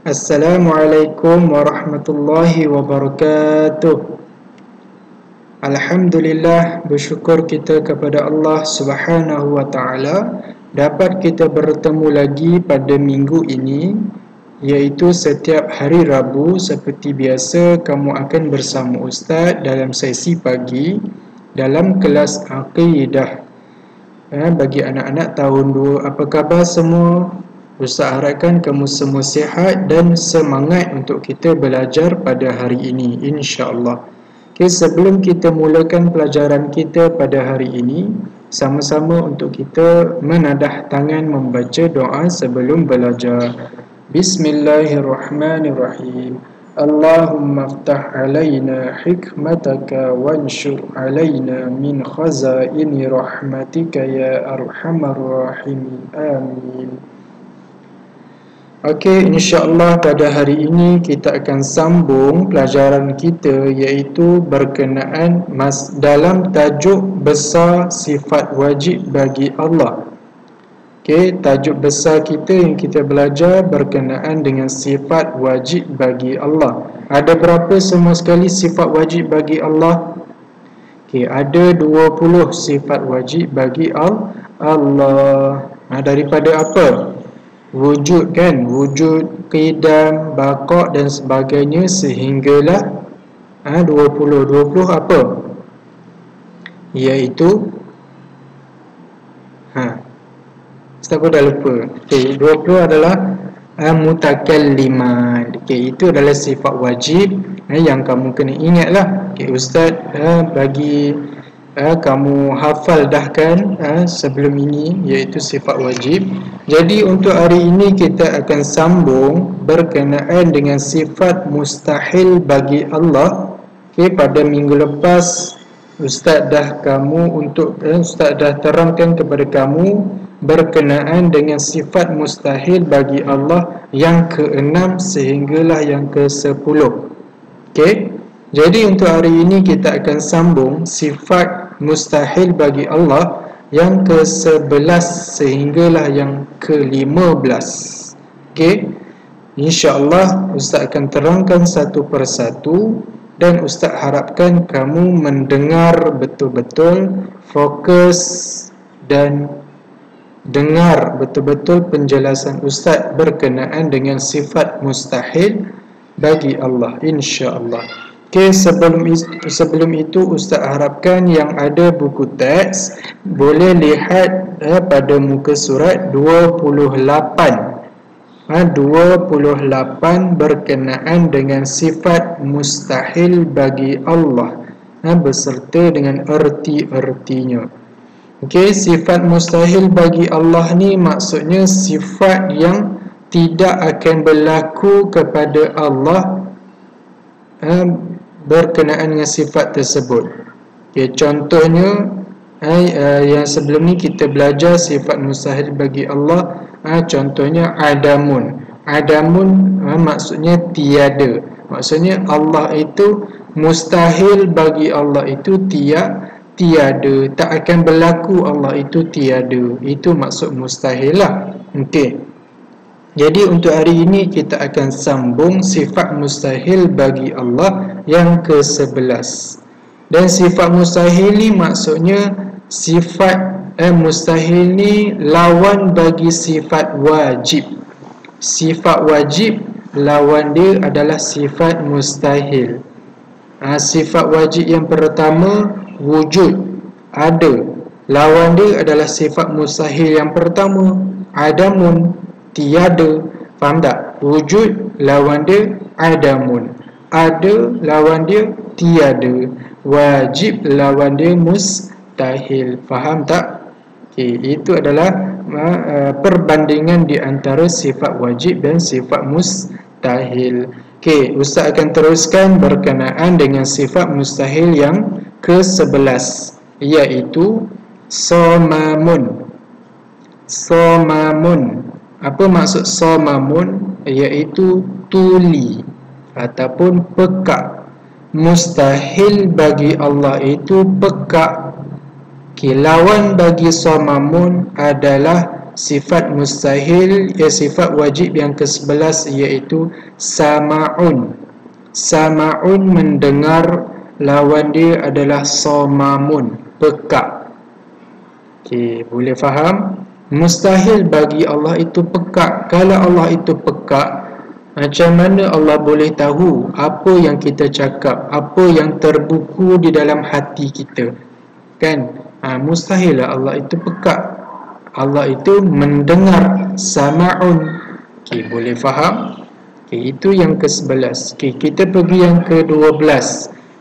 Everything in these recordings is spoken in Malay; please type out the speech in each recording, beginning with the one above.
Assalamualaikum warahmatullahi wabarakatuh. Alhamdulillah, bersyukur kita kepada Allah Subhanahu wa taala dapat kita bertemu lagi pada minggu ini, iaitu setiap hari Rabu. Seperti biasa, kamu akan bersama Ustaz dalam sesi pagi dalam kelas Aqidah. Bagi anak-anak tahun 2, apa khabar semua? Ustaz harapkan kamu semua sihat dan semangat untuk kita belajar pada hari ini, insya-Allah. Okay, sebelum kita mulakan pelajaran kita pada hari ini, sama-sama untuk kita menadah tangan membaca doa sebelum belajar. Bismillahirrahmanirrahim. Allahumma aftah alaina hikmataka wanshur alaina min khazaini rahmatika ya arhamar rahimin. Amin. Okey, insya-Allah pada hari ini kita akan sambung pelajaran kita, iaitu berkenaan dalam tajuk besar sifat wajib bagi Allah. Okey, tajuk besar kita yang kita belajar berkenaan dengan sifat wajib bagi Allah. Ada berapa semua sekali sifat wajib bagi Allah? Okey, ada 20 sifat wajib bagi Allah. Daripada apa? Wujud kan, wujud, qidam, baqa' dan sebagainya sehinggalah 20 apa? Iaitu Ustaz pun dah lupa. Okay, 20 adalah mutakallimat. Okay, itu adalah sifat wajib yang kamu kena ingatlah. Okay, Ustaz bagi kamu hafal dah kan sebelum ini, iaitu sifat wajib. Jadi untuk hari ini kita akan sambung berkenaan dengan sifat mustahil bagi Allah. Okay, pada minggu lepas Ustaz dah terangkan kepada kamu berkenaan dengan sifat mustahil bagi Allah yang ke-6 sehinggalah yang ke-10. Okay, jadi untuk hari ini kita akan sambung sifat mustahil bagi Allah yang ke-11 sehinggalah yang ke-15. Okey, insya-Allah Ustaz akan terangkan satu persatu dan Ustaz harapkan kamu mendengar betul-betul, fokus dan dengar betul-betul penjelasan Ustaz berkenaan dengan sifat mustahil bagi Allah, insya-Allah. Okay, sebelum itu Ustaz harapkan yang ada buku teks boleh lihat pada muka surat 28. 28 berkenaan dengan sifat mustahil bagi Allah beserta dengan erti-ertinya. Okay, sifat mustahil bagi Allah ni maksudnya sifat yang tidak akan berlaku kepada Allah berkenaan dengan sifat tersebut. Okay, contohnya yang sebelum ni kita belajar sifat mustahil bagi Allah. Contohnya adamun. Adamun maksudnya tiada. Maksudnya Allah itu mustahil bagi Allah itu tiada, tak akan berlaku Allah itu tiada. Itu maksud mustahil lah. Okey. Jadi untuk hari ini kita akan sambung sifat mustahil bagi Allah yang ke-11. Dan sifat mustahil ni maksudnya sifat mustahil ni lawan bagi sifat wajib. Sifat wajib lawan dia adalah sifat mustahil. Sifat wajib yang pertama wujud, ada. Lawan dia adalah sifat mustahil yang pertama adamun, tiada. Faham tak? Wujud lawan dia adamun, ada lawan dia tiada, wajib lawan dia mustahil. Faham tak? Okay, itu adalah perbandingan di antara sifat wajib dan sifat mustahil. Okay, Ustaz akan teruskan berkenaan dengan sifat mustahil yang ke-11, iaitu somamun. Somamun. Apa maksud somamun? Iaitu tuli ataupun pekak. Mustahil bagi Allah itu pekak. Lawan bagi somamun adalah sifat mustahil, sifat wajib yang ke-11 iaitu sama'un. Sama'un mendengar, lawan dia adalah somamun, pekak. Okey, boleh faham? Mustahil bagi Allah itu pekak. Kalau Allah itu pekak, macam mana Allah boleh tahu apa yang kita cakap, apa yang terbuku di dalam hati kita? Kan? Mustahil lah Allah itu pekak. Allah itu mendengar, sama'un. Okey, boleh faham? Okey, itu yang ke-11. Okey, kita pergi yang ke-12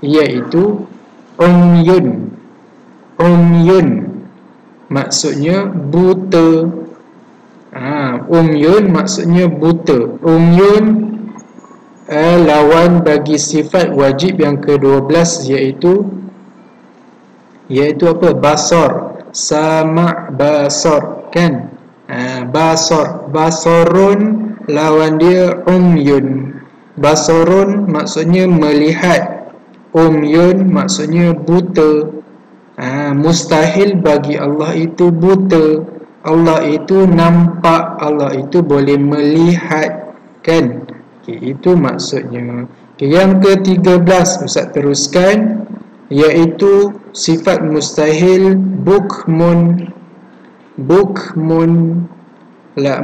iaitu umyun. Umyun maksudnya buta. Umyun maksudnya buta. Umyun lawan bagi sifat wajib yang ke-12 iaitu apa? Basar. Sama' basar, kan? Basar. Basarun lawan dia umyun. Basarun maksudnya melihat. Umyun maksudnya buta. Mustahil bagi Allah itu buta. Allah itu nampak, Allah itu boleh melihat, kan? Okay, itu maksudnya. Okay, yang ke-13 Ustaz teruskan, iaitu sifat mustahil bukmun. Bukmun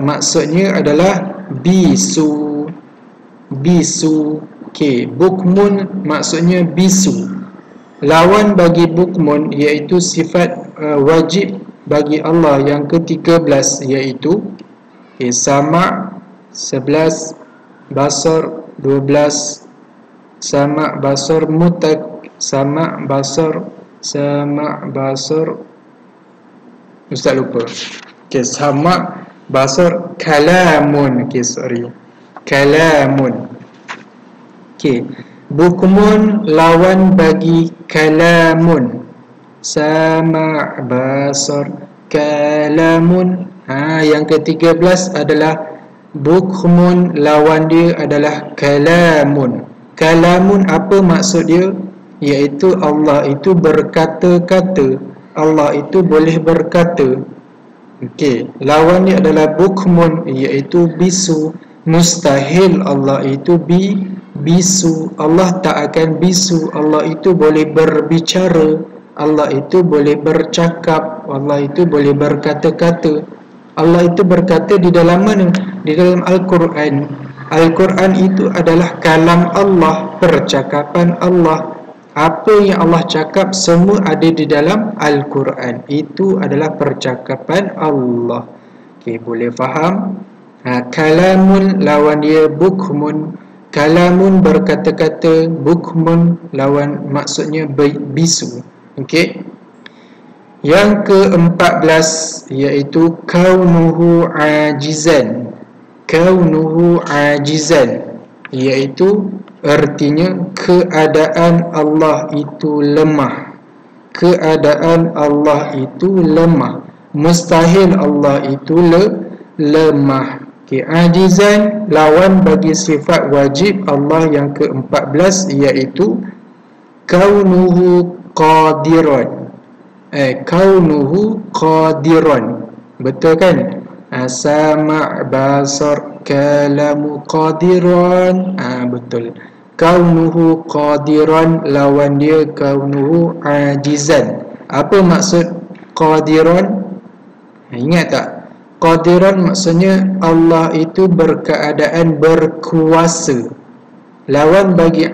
maksudnya adalah bisu. Bisu. Okey, bukmun maksudnya bisu. Lawan bagi bukmun iaitu sifat wajib bagi Allah yang ke-13 iaitu sama' 11, basar 12, sama' basar mutak, sama' basar Ustaz lupa. Okey, sama' basar kalamun. Okey, sorry. Kalamun. Okey, bukmun lawan bagi kalamun. Sama' basar kalamun. Yang ke-13 adalah bukmun, lawan dia adalah kalamun. Kalamun apa maksud dia? Iaitu Allah itu berkata-kata. Allah itu boleh berkata. Okey, lawan dia adalah bukmun iaitu bisu. Mustahil Allah itu bisu. Allah tak akan bisu. Allah itu boleh berbicara. Allah itu boleh bercakap. Allah itu boleh berkata-kata. Allah itu berkata di dalam mana? Di dalam Al-Quran. Al-Quran itu adalah kalam Allah, percakapan Allah. Apa yang Allah cakap semua ada di dalam Al-Quran. Itu adalah percakapan Allah. Okey, boleh faham? Kalamun lawan dia bukmun. Kalamun berkata-kata, bukmun lawan maksudnya bisu. Okey. Yang ke-14 iaitu kaunuhu ajizan. Kaunuhu ajizan iaitu artinya keadaan Allah itu lemah. Keadaan Allah itu lemah. Mustahil Allah itu lemah. Okay, ajizan lawan bagi sifat wajib Allah yang ke-14 iaitu kaunuhu qadiran. Kaunuhu qadiran. Betul kan? Sama' basar kalamu qadiran. Betul. Kaunuhu qadiran lawan dia kaunuhu ajizan. Apa maksud qadiran? Ingat tak? Qadiran maksudnya Allah itu berkeadaan berkuasa. Lawan bagi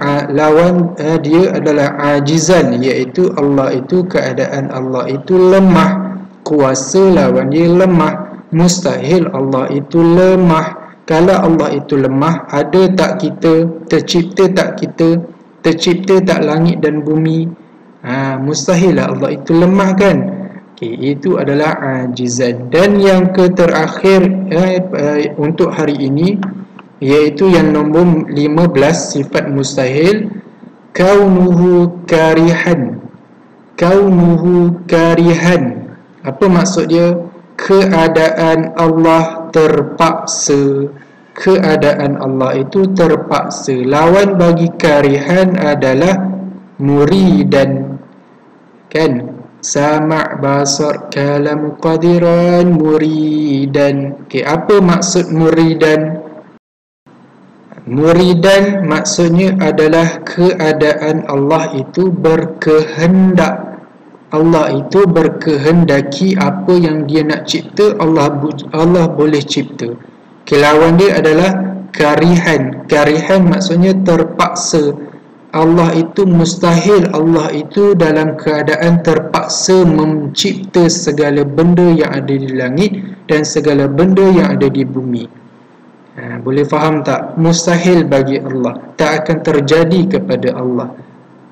dia adalah ajizan, iaitu Allah itu keadaan Allah itu lemah. Kuasa lawan dia lemah. Mustahil Allah itu lemah. Kalau Allah itu lemah, ada tak kita? Tercipta tak kita? Tercipta tak langit dan bumi? Mustahil lah Allah itu lemah, kan? Okay, itu adalah ajizan. Dan yang terakhir untuk hari ini, iaitu yang nombor 15 sifat mustahil, kaunuhu karihan. Kaunuhu karihan. Apa maksud dia? Keadaan Allah terpaksa. Keadaan Allah itu terpaksa. Lawan bagi karihan adalah muridan, kan? Sama', basar, kalam, qadiran, muridan. Okey, apa maksud muridan? Muridan maksudnya adalah keadaan Allah itu berkehendak. Allah itu berkehendaki apa yang dia nak cipta, Allah boleh cipta. Lawan dia adalah karihan. Karihan maksudnya terpaksa. Allah itu mustahil, Allah itu dalam keadaan terpaksa mencipta segala benda yang ada di langit dan segala benda yang ada di bumi. Boleh faham tak? Mustahil bagi Allah, tak akan terjadi kepada Allah.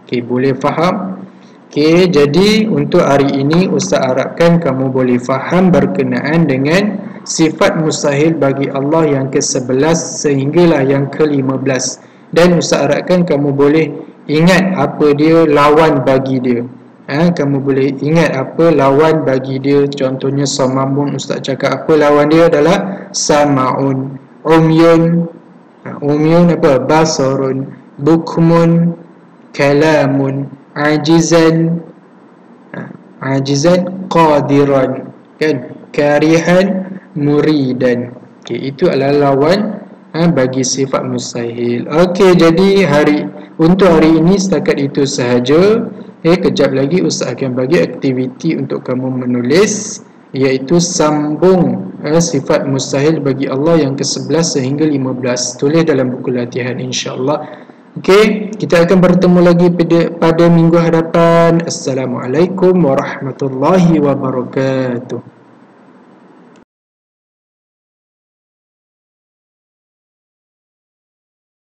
Okey, boleh faham? Okey, jadi untuk hari ini Ustaz harapkan kamu boleh faham berkenaan dengan sifat mustahil bagi Allah yang ke-11 sehinggalah yang ke-15. Dan Ustaz harapkan kamu boleh ingat apa dia lawan bagi dia. Kamu boleh ingat apa lawan bagi dia. Contohnya samamun, Ustaz cakap apa lawan dia adalah sama'un. Umyun, umyun apa? Basarun. Bukmun, kalamun. Ajizan, ajizan, qadiran. Kan? Karihan, muridan. Okay, itu adalah lawan bagi sifat mustahil. Okey, jadi untuk hari ini setakat itu sahaja. Kejap lagi Ustaz akan bagi aktiviti untuk kamu menulis, iaitu sambung sifat mustahil bagi Allah yang ke-11 sehingga 15. Tulis dalam buku latihan insya-Allah. Okey, kita akan bertemu lagi pada minggu hadapan. Assalamualaikum warahmatullahi wabarakatuh.